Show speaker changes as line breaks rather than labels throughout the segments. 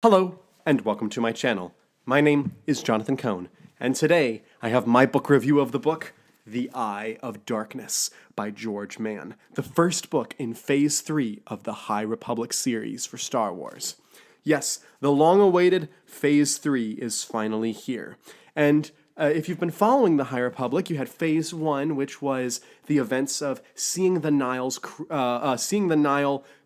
Hello, and welcome to my channel. My name is Jonathan Cohn, and today I have my book review of the book, The Eye of Darkness by George Mann, the first book in Phase 3 of the High Republic series for Star Wars. Yes, the long-awaited Phase 3 is finally here, and if you've been following the High Republic, you had Phase 1, which was the events of seeing the Nile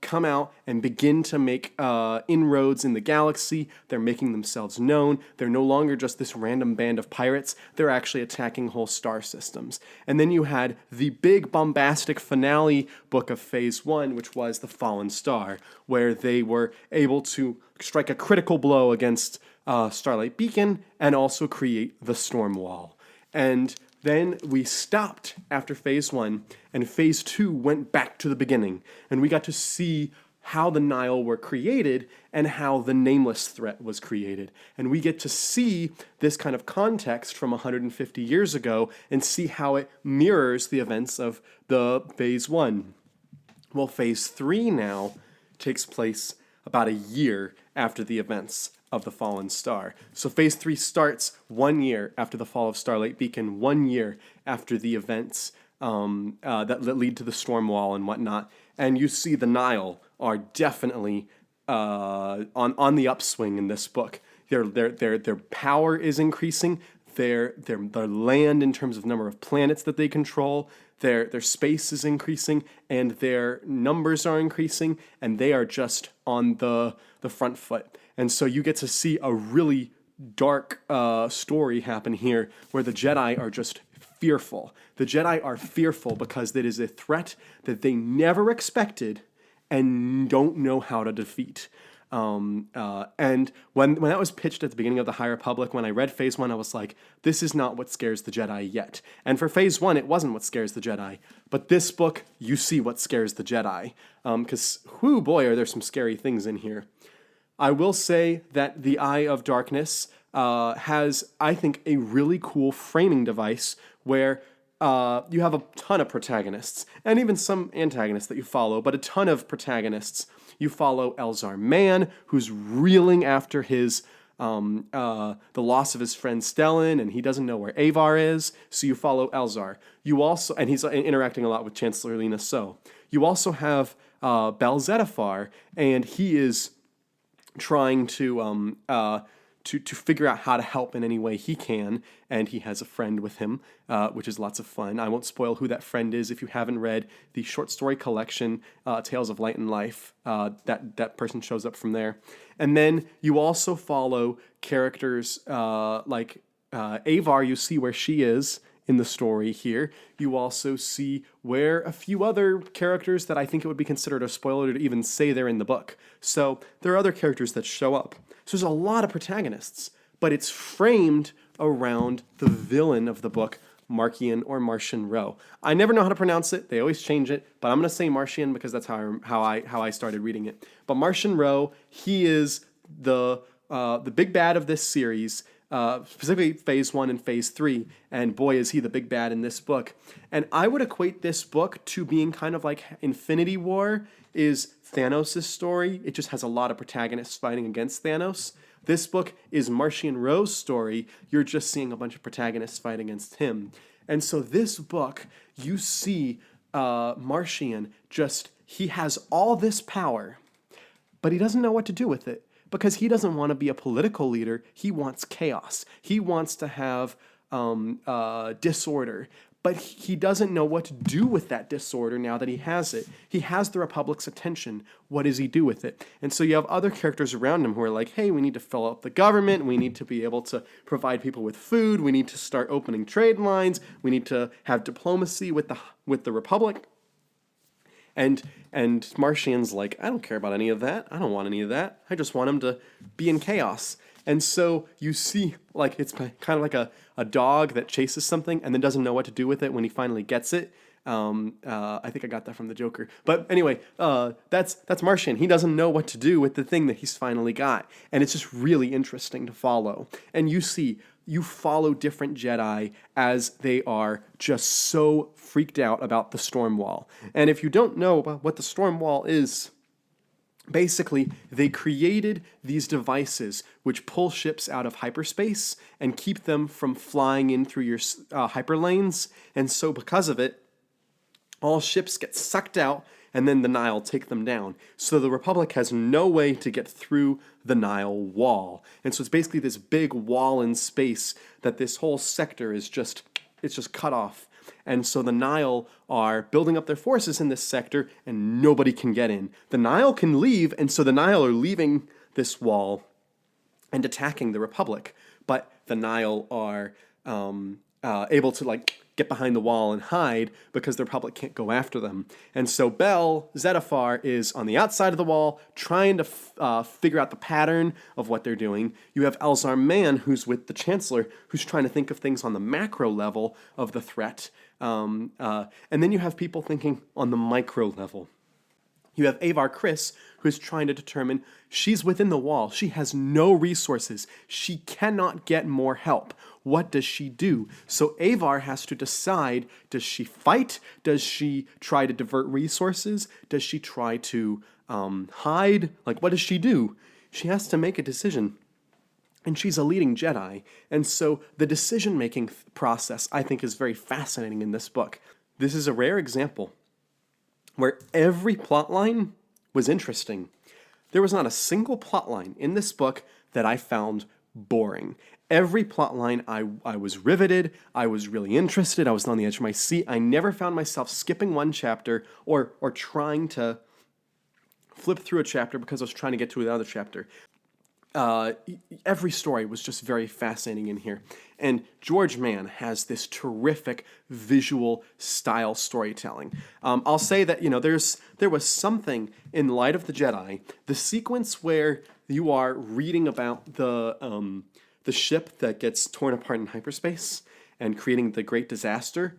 come out and begin to make inroads in the galaxy. They're making themselves known. They're no longer just this random band of pirates. They're actually attacking whole star systems. And then you had the big bombastic finale book of Phase 1, which was The Fallen Star, where they were able to strike a critical blow against Starlight Beacon and also create the Storm Wall. And then we stopped after Phase 1, and Phase 2 went back to the beginning, and we got to see how the Nile were created and how the Nameless threat was created. And we get to see this kind of context from 150 years ago and see how it mirrors the events of the Phase 1. Well, Phase 3 now takes place about a year after the events of the Fallen Star. So Phase 3 starts 1 year after the fall of Starlight Beacon, 1 year after the events that lead to the Storm Wall and whatnot. And you see the Nile are definitely on the upswing in this book. Their power is increasing. Their land in terms of number of planets that they control, their space is increasing, and their numbers are increasing, and they are just on the front foot. And so you get to see a really dark story happen here where the Jedi are just fearful. The Jedi are fearful because it is a threat that they never expected and don't know how to defeat. And when that was pitched at the beginning of the High Republic, when I read Phase 1, I was like, this is not what scares the Jedi yet. And for Phase 1, it wasn't what scares the Jedi. But this book, you see what scares the Jedi. Because, whoo boy, are there some scary things in here. I will say that The Eye of Darkness has, I think, a really cool framing device where you have a ton of protagonists, and even some antagonists that you follow, but a ton of protagonists. You follow Elzar Mann, who's reeling after his the loss of his friend Stellan, and he doesn't know where Avar is, so you follow Elzar. You also, and he's interacting a lot with Chancellor Lina So. You also have Bel Zettifar, and he is trying to figure out how to help in any way he can, and he has a friend with him, which is lots of fun. I won't spoil who that friend is if you haven't read the short story collection, Tales of Light and Life. That person shows up from there. And then you also follow characters like Avar, you see where she is in the story here. You also see where a few other characters that I think it would be considered a spoiler to even say they're in the book. So there are other characters that show up. So there's a lot of protagonists, but it's framed around the villain of the book, Marchion or Marchion Ro. I never know how to pronounce it. They always change it, but I'm going to say Marchion because that's how I started reading it. But Marchion Ro, he is the big bad of this series. Specifically Phase 1 and Phase 3, and boy is he the big bad in this book. And I would equate this book to being kind of like Infinity War is Thanos' story. It just has a lot of protagonists fighting against Thanos. This book is Marchion Ro's story. You're just seeing a bunch of protagonists fight against him. And so this book, you see Marchion he has all this power, but he doesn't know what to do with it. Because he doesn't want to be a political leader, he wants chaos. He wants to have disorder. But he doesn't know what to do with that disorder now that he has it. He has the Republic's attention. What does he do with it? And so you have other characters around him who are like, hey, we need to fill up the government. We need to be able to provide people with food. We need to start opening trade lines. We need to have diplomacy with the Republic. And Marchion's like, I don't care about any of that. I don't want any of that. I just want him to be in chaos. And so you see, like, it's kind of like a dog that chases something and then doesn't know what to do with it when he finally gets it. I think I got that from the Joker. But anyway, that's Marchion. He doesn't know what to do with the thing that he's finally got. And it's just really interesting to follow. And you follow different Jedi as they are just so freaked out about the Storm Wall. And if you don't know about what the Storm Wall is, Basically, they created these devices which pull ships out of hyperspace and keep them from flying in through your hyperlanes. And so, because of it, all ships get sucked out, and then the Nile take them down. So the Republic has no way to get through the Nile wall. And so it's basically this big wall in space that this whole sector is just, it's just cut off. And so the Nile are building up their forces in this sector, and nobody can get in. The Nile can leave, and so the Nile are leaving this wall and attacking the Republic. But the Nile are able to get behind the wall and hide because the Republic can't go after them. And so Bel Zettifar is on the outside of the wall trying to figure out the pattern of what they're doing. You have Elzar Mann, who's with the Chancellor, who's trying to think of things on the macro level of the threat. And then you have people thinking on the micro level. You have Avar Kriss, who's trying to determine she's within the wall. She has no resources. She cannot get more help. What does she do? So Avar has to decide, does she fight? Does she try to divert resources? Does she try to hide? What does she do? She has to make a decision. And she's a leading Jedi. And so the decision-making process, I think, is very fascinating in this book. This is a rare example where every plotline was interesting. There was not a single plotline in this book that I found boring. Every plotline I was riveted, I was really interested, I was on the edge of my seat. I never found myself skipping one chapter or trying to flip through a chapter because I was trying to get to another chapter. Every story was just very fascinating in here. And George Mann has this terrific visual style storytelling. I'll say that, there was something in Light of the Jedi, the sequence where you are reading about the ship that gets torn apart in hyperspace and creating the great disaster.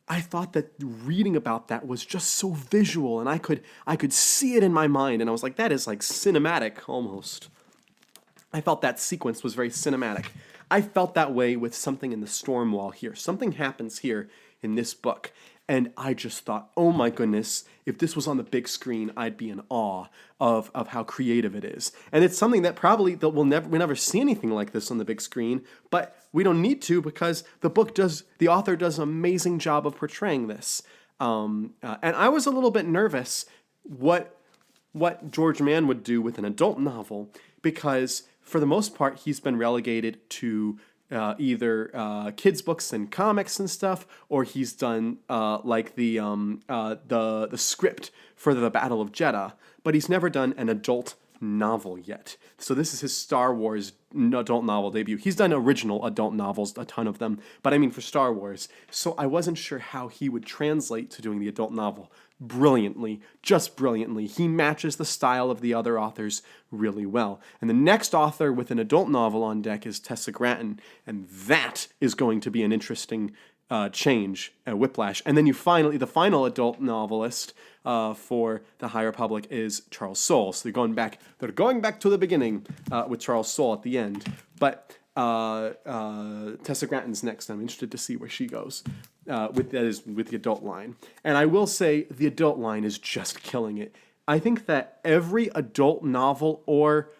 I thought that reading about that was just so visual, and I could see it in my mind, and I was like, that is like cinematic almost. I felt that sequence was very cinematic. I felt that way with something in the storm wall here. Something happens here in this book, and I just thought, oh my goodness, if this was on the big screen, I'd be in awe of how creative it is. And it's something that probably we'll never see anything like this on the big screen, but we don't need to because the author does an amazing job of portraying this. And I was a little bit nervous what George Mann would do with an adult novel, because for the most part, he's been relegated to either kids' books and comics and stuff, or he's done the script for the Battle of Jedha, but he's never done an adult novel yet. So this is his Star Wars adult novel debut. He's done original adult novels, a ton of them, but I mean for Star Wars. So I wasn't sure how he would translate to doing the adult novel. Brilliantly, just brilliantly. He matches the style of the other authors really well. And the next author with an adult novel on deck is Tessa Gratton, and that is going to be an interesting change, whiplash. And then the final adult novelist for the High Republic is Charles Soule. So they're going back to the beginning with Charles Soule at the end. But Tessa Gratton's next. I'm interested to see where she goes with the adult line. And I will say the adult line is just killing it. I think that every adult novel or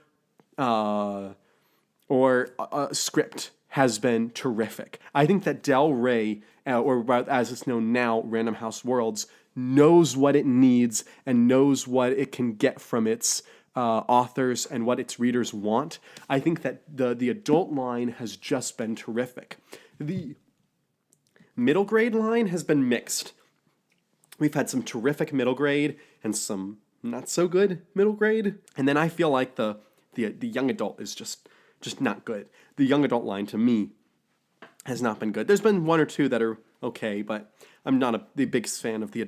script has been terrific. I think that Del Rey, or as it's known now, Random House Worlds, knows what it needs and knows what it can get from its authors and what its readers want. I think that the adult line has just been terrific. The middle grade line has been mixed. We've had some terrific middle grade and some not so good middle grade, and then I feel like the young adult is just not good. The young adult line to me has not been good. There's been one or two that are okay, but I'm not the biggest fan of the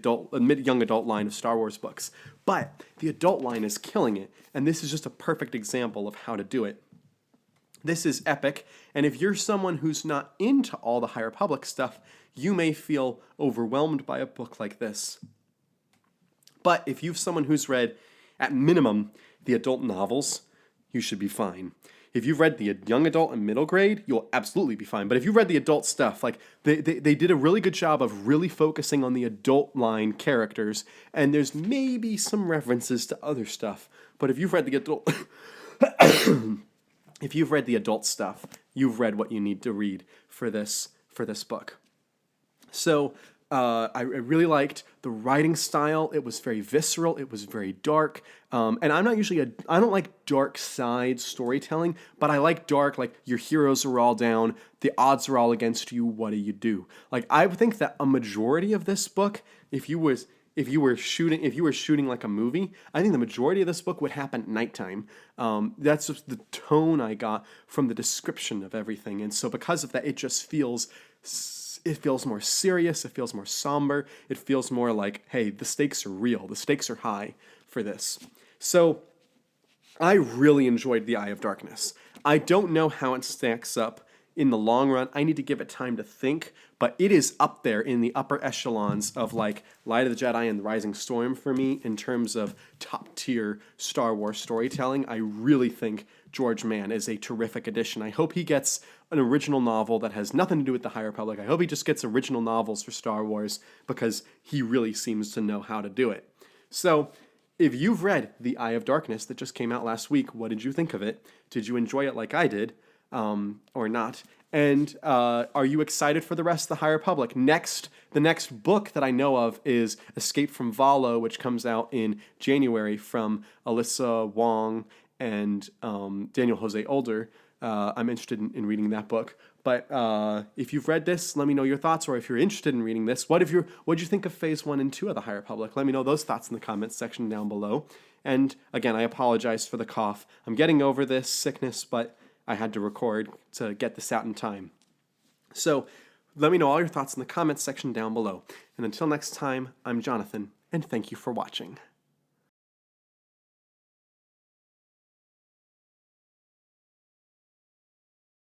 young adult line of Star Wars books. But the adult line is killing it, and this is just a perfect example of how to do it. This is epic, and if you're someone who's not into all the High Republic stuff, you may feel overwhelmed by a book like this. But if you're someone who's read, at minimum, the adult novels, you should be fine. If you've read the young adult and middle grade, you'll absolutely be fine. But if you've read the adult stuff, they did a really good job of really focusing on the adult line characters, and there's maybe some references to other stuff, But if you've read the adult, if you've read the adult stuff, you've read what you need to read for this book. So I really liked the writing style. It was very visceral. It was very dark. And I'm not usually I don't like dark side storytelling, but I like dark, like your heroes are all down, the odds are all against you, what do you do? Like I think that a majority of this book, if you were shooting like a movie, I think the majority of this book would happen at nighttime. That's just the tone I got from the description of everything. And so because of that, it feels more serious, it feels more somber, it feels more like, hey, the stakes are real, the stakes are high for this. So I really enjoyed The Eye of Darkness. I don't know how it stacks up in the long run. I need to give it time to think, but it is up there in the upper echelons of like Light of the Jedi and The Rising Storm for me in terms of top tier Star Wars storytelling. I really think George Mann is a terrific addition. I hope he gets an original novel that has nothing to do with the High Republic. I hope he just gets original novels for Star Wars because he really seems to know how to do it. So if you've read The Eye of Darkness that just came out last week, what did you think of it? Did you enjoy it like I did, or not? And are you excited for the rest of the High Republic? The next book that I know of is Escape from Valo, which comes out in January from Alyssa Wong and Daniel Jose Older. I'm interested in reading that book. But if you've read this, let me know your thoughts. Or if you're interested in reading this, what'd you think of Phase 1 and 2 of the High Republic? Let me know those thoughts in the comments section down below. And again, I apologize for the cough. I'm getting over this sickness, but I had to record to get this out in time. So let me know all your thoughts in the comments section down below. And until next time, I'm Jonathan, and thank you for watching.